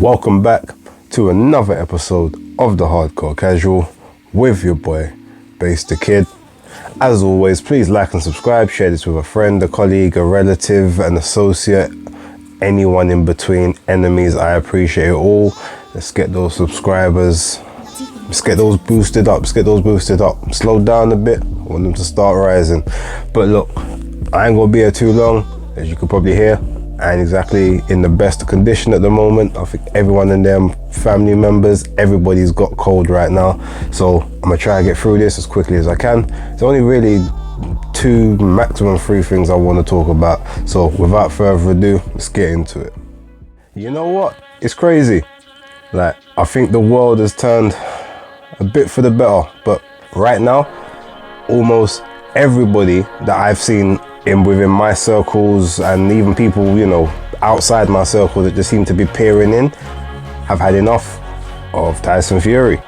Welcome back to another episode of the Hardcore Casual with your boy, Bass the Kid. As always, please like and subscribe, share this with a friend, a colleague, a relative, an associate, anyone in between, enemies. I appreciate it all. Let's get those subscribers, let's get those boosted up, slow down a bit, I want them to start rising. But look, I ain't gonna be here too long, as you could probably hear. I ain't exactly in the best condition at the moment. I think everyone and them family members, everybody's got cold right now. So I'm gonna try and get through this as quickly as I can. There's only really two, maximum three things I want to talk about. So without further ado, let's get into it. You know what? It's crazy. Like, I think the world has turned a bit for the better, but right now, almost everybody that I've seen within my circles, and even people, you know, outside my circle that just seem to be peering in, have had enough of Tyson Fury.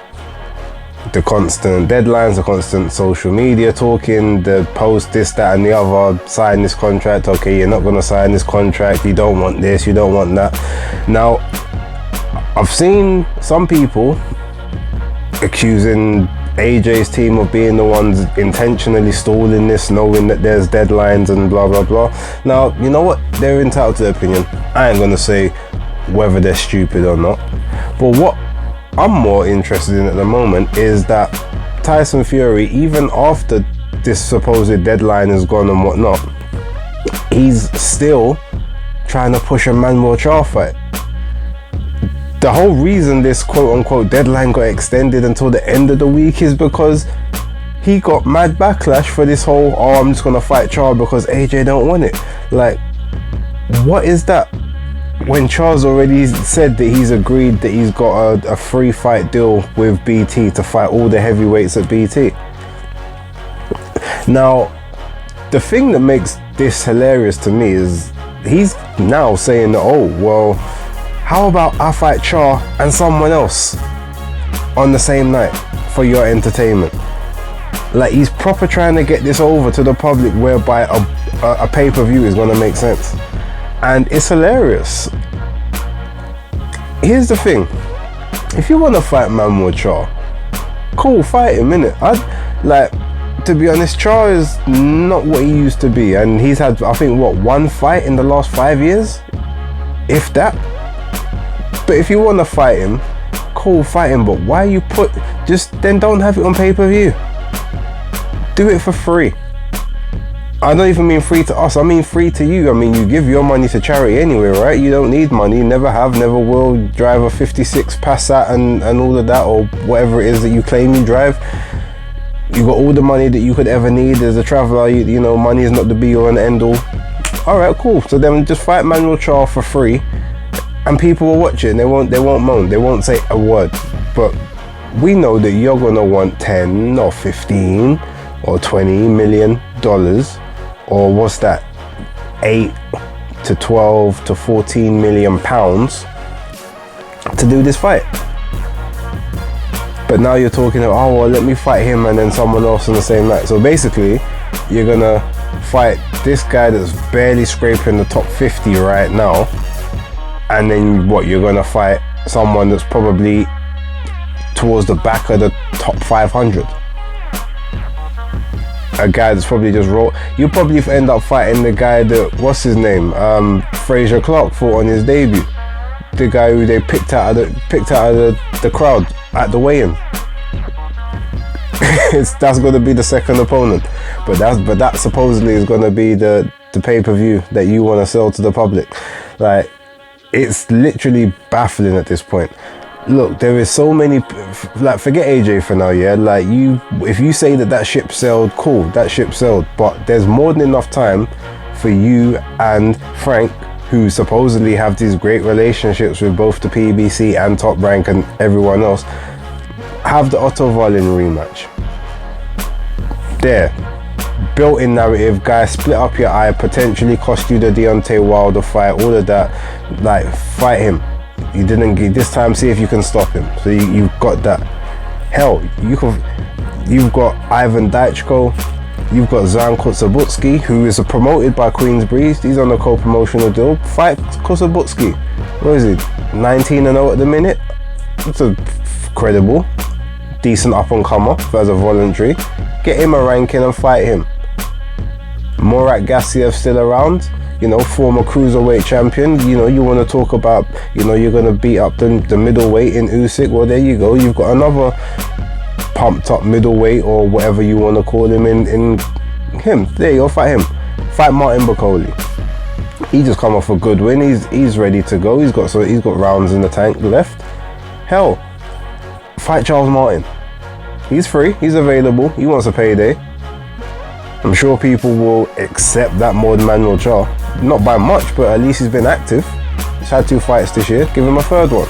The constant deadlines, the constant social media talking, the post this, that and the other, sign this contract, okay, you're not going to sign this contract, you don't want this, you don't want that. Now, I've seen some people accusing AJ's team of being the ones intentionally stalling this, knowing that there's deadlines and blah blah blah. Now, you know what, they're entitled to their opinion. I ain't gonna say whether they're stupid or not, but what I'm more interested in at the moment is that Tyson Fury, even after this supposed deadline is gone and whatnot, he's still trying to push a Manuel Charr fight. The whole reason this quote-unquote deadline got extended until the end of the week is because he got mad backlash for this whole, oh, I'm just gonna fight Charr because AJ don't want it. Like, what is that? When Char's already said that he's agreed that he's got a free fight deal with BT to fight all the heavyweights at BT. Now, the thing that makes this hilarious to me is he's now saying that, oh, well, how about I fight Charr and someone else on the same night for your entertainment? Like, he's proper trying to get this over to the public whereby a pay-per-view is gonna make sense. And it's hilarious. Here's the thing. If you wanna fight Manuel Charr, cool, fight him, innit? To be honest, Charr is not what he used to be. And he's had, I think, what, one fight in the last 5 years? If that. But if you want to fight him, cool, fight him, but why you then don't have it on pay-per-view. Do it for free. I don't even mean free to us, I mean free to you. I mean, you give your money to charity anyway, right? You don't need money, never have, never will. Drive a 56 Passat and all of that, or whatever it is that you claim you drive. You got all the money that you could ever need as a traveler. You know, money is not the be all and end all. All right, cool. So then just fight Manuel Charr for free. And people will watch it and they won't moan, they won't say a word. But we know that you're gonna want 10 or 15 or 20 million dollars, or what's that, 8 to 12 to 14 million pounds to do this fight. But now you're talking about, oh well, let me fight him and then someone else on the same night. So basically, you're gonna fight this guy that's barely scraping the top 50 right now, and then what, you're gonna fight someone that's probably towards the back of the top 500. A guy that's probably just you'll probably end up fighting the guy that, what's his name, Fraser Clark fought on his debut. The guy who they picked out of the crowd at the weigh-in. That's gonna be the second opponent. But that supposedly is gonna be the pay-per-view that you wanna sell to the public. Like, it's literally baffling at this point. Look, there is so many, like, forget AJ for now, yeah? Like, if you say that ship sailed, cool, that ship sailed, but there's more than enough time for you and Frank, who supposedly have these great relationships with both the PBC and Top Rank and everyone else, have the Otto Wallin rematch. There. Built-in narrative, guy, split up your eye, potentially cost you the Deontay Wilder fight, all of that. Like, fight him. You didn't get this time, see if you can stop him. So you've got that. Hell, you've got Ivan Daichko, You've got Zan Kotsabutski, who is promoted by Queensbury. He's on a co-promotional deal. Fight Kotsabutski. What is it? 19-0 at the minute. It's a credible, decent up-and-comer as a voluntary. Get him a ranking and fight him. Murat Gassiev still around. You know, former cruiserweight champion. You know, you want to talk about, you know, you're going to beat up the middleweight in Usyk. Well, there you go. You've got another pumped up middleweight or whatever you want to call him in him. There you go, fight him. Fight Martin Bakole. He just come off a good win. He's ready to go. He's got rounds in the tank left. Hell, fight Charles Martin. He's free. He's available. He wants a payday. I'm sure people will accept that more than Manuel Charr. Not by much, but at least he's been active. He's had 2 fights this year. Give him a third one.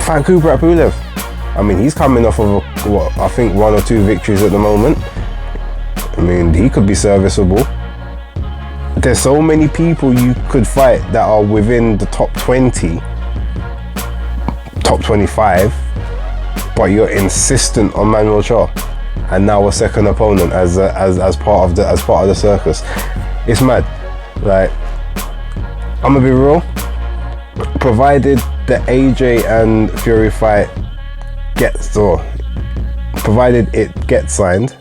Fight Kubrat Pulev. I mean, he's coming off of I think 1 or 2 victories at the moment. I mean, he could be serviceable. There's so many people you could fight that are within the top 20, top 25, but you're insistent on Manuel Charr, and now a second opponent as part of the circus. It's mad. Like, I'm gonna be real. Provided the AJ and Fury fight provided it gets signed,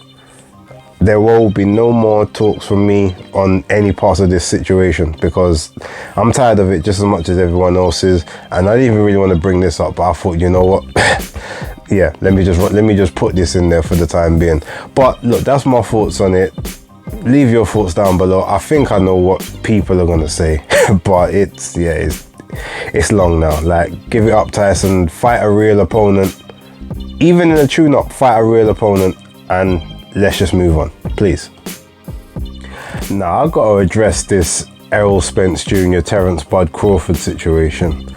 there will be no more talks from me on any parts of this situation, because I'm tired of it just as much as everyone else is. And I didn't even really want to bring this up, but I thought, you know what, yeah, let me just put this in there for the time being. But look, that's my thoughts on it. Leave your thoughts down below. I think I know what people are gonna say, but it's long now. Like, give it up, Tyson. Fight a real opponent. Even in a tune-up, fight a real opponent, and let's just move on, please. Now, I've got to address this Errol Spence Jr., Terence Bud Crawford situation.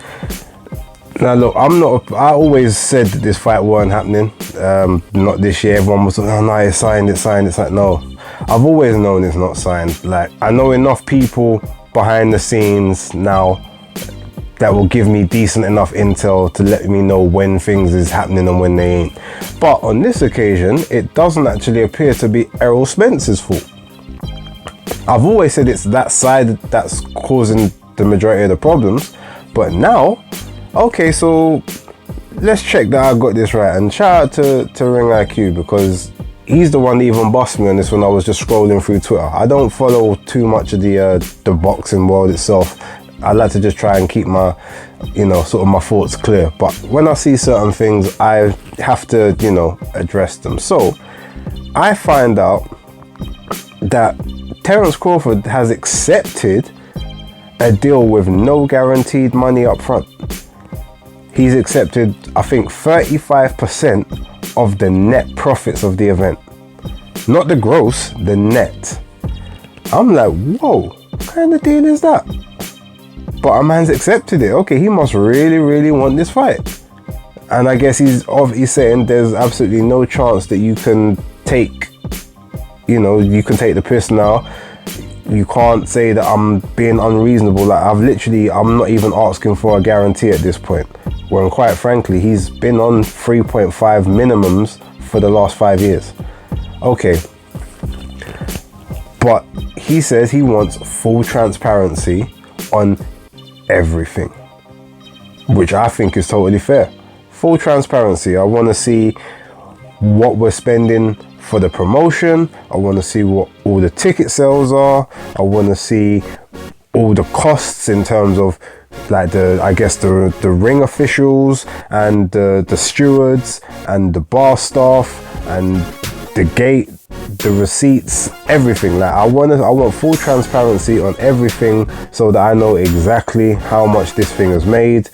Now, look, I always said that this fight weren't happening. Not this year. Everyone was like, oh no, it's signed. No, I've always known it's not signed. Like, I know enough people behind the scenes now that will give me decent enough intel to let me know when things is happening and when they ain't. But on this occasion, it doesn't actually appear to be Errol Spence's fault. I've always said it's that side that's causing the majority of the problems, but now, okay, so let's check that I got this right. And shout out to Ring IQ, because he's the one that even bust me on this when I was just scrolling through Twitter. I don't follow too much of the boxing world itself. I like to just try and keep my, you know, sort of my thoughts clear. But when I see certain things, I have to, you know, address them. So I find out that Terence Crawford has accepted a deal with no guaranteed money up front. He's accepted, I think, 35% of the net profits of the event. Not the gross, the net. I'm like, whoa, what kind of deal is that? But a man's accepted it. Okay, he must really, really want this fight. And I guess he's saying there's absolutely no chance that you can take, you know, you can take the piss now. You can't say that I'm being unreasonable. Like, I'm not even asking for a guarantee at this point. When quite frankly, he's been on 3.5 minimums for the last 5 years. Okay. But he says he wants full transparency on everything, which I think is totally fair. Full transparency. I want to see what we're spending for the promotion. I want to see what all the ticket sales are. I want to see all the costs in terms of, like, the ring officials and the stewards and the bar staff and the gate, the receipts, everything. Like, I want full transparency on everything, so that I know exactly how much this thing is made,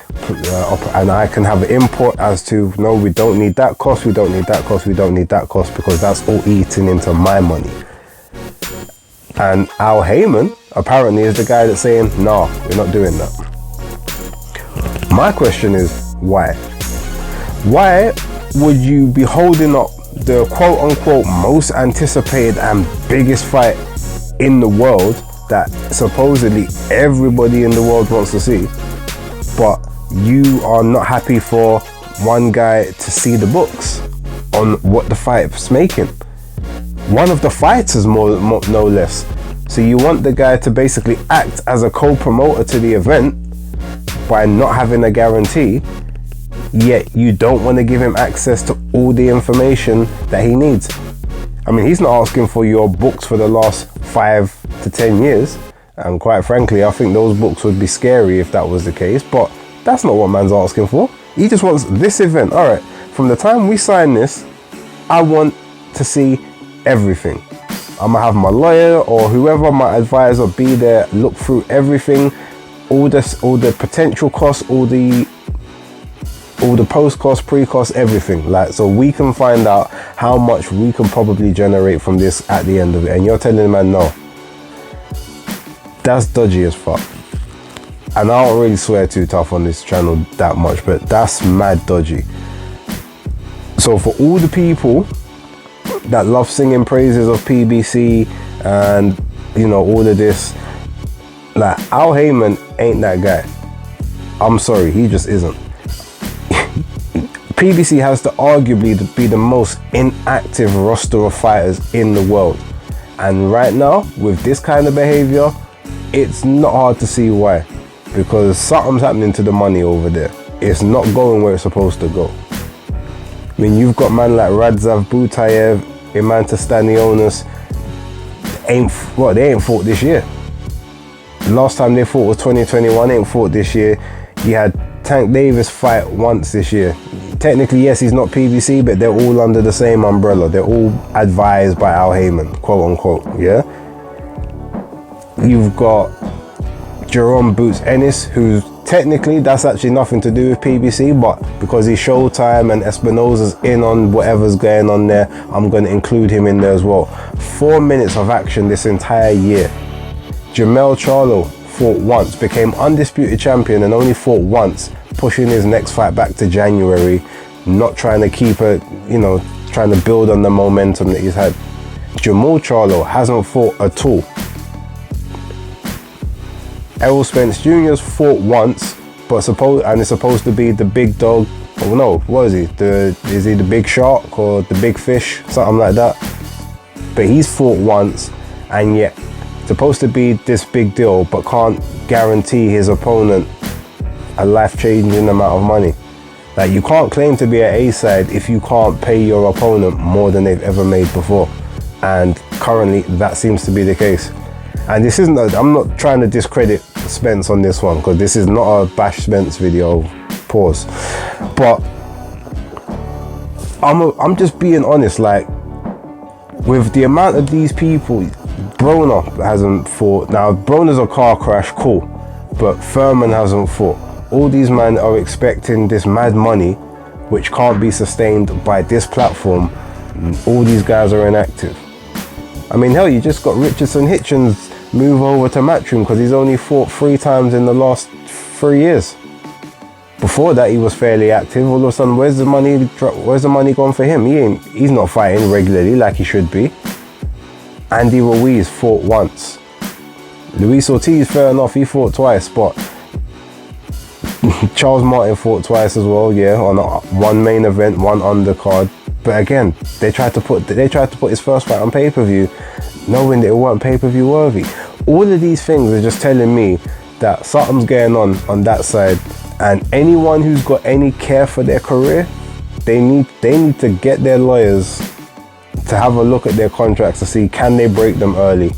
and I can have input as to, no, we don't need that cost, we don't need that cost, we don't need that cost, because that's all eating into my money. And Al Heyman apparently is the guy that's saying, nah, we're not doing that. My question is, why? Why would you be holding up the quote-unquote most anticipated and biggest fight in the world that supposedly everybody in the world wants to see, but you are not happy for one guy to see the books on what the fight's making? one of the fighters, no less. So you want the guy to basically act as a co-promoter to the event by not having a guarantee, yet you don't want to give him access to all the information that he needs. I mean, he's not asking for your books for the last 5 to 10 years. And quite frankly, I think those books would be scary if that was the case, but that's not what man's asking for. He just wants this event. All right, from the time we sign this, I want to see everything. I'm gonna have my lawyer or whoever, my advisor, be there, look through everything, all the potential costs, all the post costs, pre costs, everything. Like, so we can find out how much we can probably generate from this at the end of it. And you're telling the man no. That's dodgy as fuck. And I don't really swear too tough on this channel that much, but that's mad dodgy. So for all the people that love singing praises of PBC and, you know, all of this, like, Al Heyman ain't that guy. I'm sorry, he just isn't. PBC has to arguably be the most inactive roster of fighters in the world. And right now, with this kind of behavior, it's not hard to see why. Because something's happening to the money over there. It's not going where it's supposed to go. I mean, you've got man like Radzav Butayev, Imanta Stanionis. They ain't fought this year. The last time they fought was 2021, ain't fought this year. You had Tank Davis fight once this year. Technically, yes, he's not PBC, but they're all under the same umbrella. They're all advised by Al Heyman, quote unquote, yeah? You've got Jerome Boots Ennis, who's technically, that's actually nothing to do with PBC, but because he's Showtime and Espinosa's in on whatever's going on there, I'm going to include him in there as well. 4 minutes of action this entire year. Jermell Charlo fought once, became undisputed champion and only fought once, pushing his next fight back to January, not trying to keep it, you know, trying to build on the momentum that he's had. Jamal Charlo hasn't fought at all. Errol Spence Jr.'s fought once, but it's supposed to be the big dog. Oh no, what is he? Is he the big shark or the big fish? Something like that. But he's fought once, and yet supposed to be this big deal, but can't guarantee his opponent a life-changing amount of money. Like, you can't claim to be an A-side if you can't pay your opponent more than they've ever made before. And currently, that seems to be the case. And this isn't, I'm not trying to discredit Spence on this one, because this is not a bash Spence video, pause. But I'm just being honest, like, with the amount of these people, Broner hasn't fought. Now, Broner's a car crash, cool, but Furman hasn't fought. All these men are expecting this mad money, which can't be sustained by this platform. All these guys are inactive. I mean, hell, you just got Richardson Hitchens move over to Matchroom because he's only fought 3 times in the last 3 years. Before that, he was fairly active. All of a sudden, where's the money gone for him? He's not fighting regularly like he should be. Andy Ruiz fought once. Luis Ortiz, fair enough, he fought twice, but Charles Martin fought twice as well, yeah, on one main event, one undercard. But again, they tried to put his first fight on pay-per-view, knowing that it weren't pay-per-view worthy. All of these things are just telling me that something's going on that side, and anyone who's got any care for their career, they need to get their lawyers to have a look at their contracts to see, can they break them early?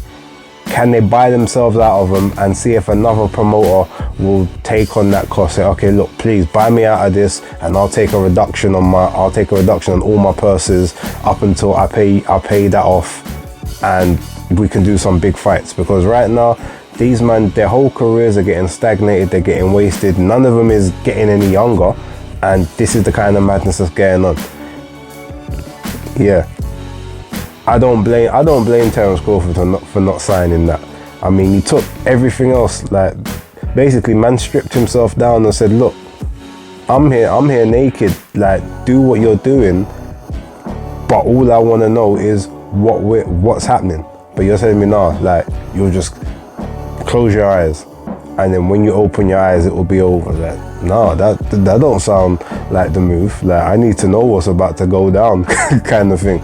Can they buy themselves out of them and see if another promoter will take on that cost? Say, okay, look, please buy me out of this, and I'll take a reduction on all my purses up until I pay that off, and we can do some big fights. Because right now, these men, their whole careers are getting stagnated, they're getting wasted. None of them is getting any younger, and this is the kind of madness that's going on. Yeah. I don't blame Terence Crawford for not signing that. I mean, he took everything else, like, basically man stripped himself down and said, look, I'm here naked, like, do what you're doing, but all I want to know is what's happening. But you're telling me, nah, like, you'll just close your eyes, and then when you open your eyes, it will be over. Like, no, that don't sound like the move. Like, I need to know what's about to go down, kind of thing.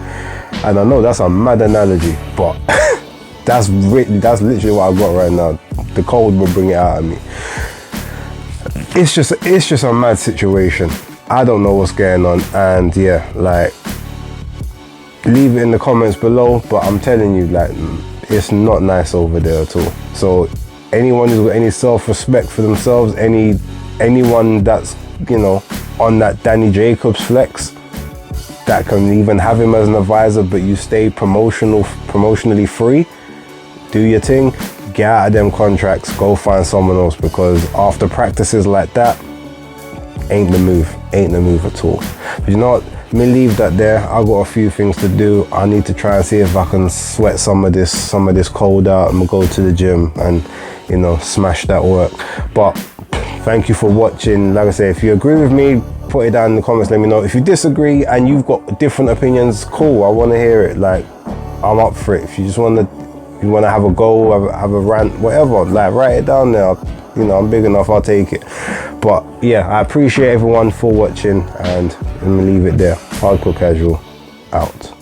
And I know that's a mad analogy, but that's literally what I've got right now. The cold will bring it out of me. It's just a mad situation. I don't know what's going on, and yeah, like, leave it in the comments below, but I'm telling you, like, it's not nice over there at all. So anyone who's got any self-respect for themselves, anyone that's, you know, on that Danny Jacobs flex, that can even have him as an advisor, but you stay promotionally free, do your thing, get out of them contracts, go find someone else, because after practices like that, ain't the move at all. But you know what, let me leave that there. I've got a few things to do. I need to try and see if I can sweat some of this cold out and go to the gym and, you know, smash that work. But thank you for watching. Like I say, if you agree with me, put it down in the comments, let me know. If you disagree and you've got different opinions, cool, I want to hear it. Like, I'm up for it. If you just want to have a go, have a rant, whatever, like, write it down there. You know, I'm big enough, I'll take it. But yeah, I appreciate everyone for watching, and let me leave it there. Hardcore Casual out.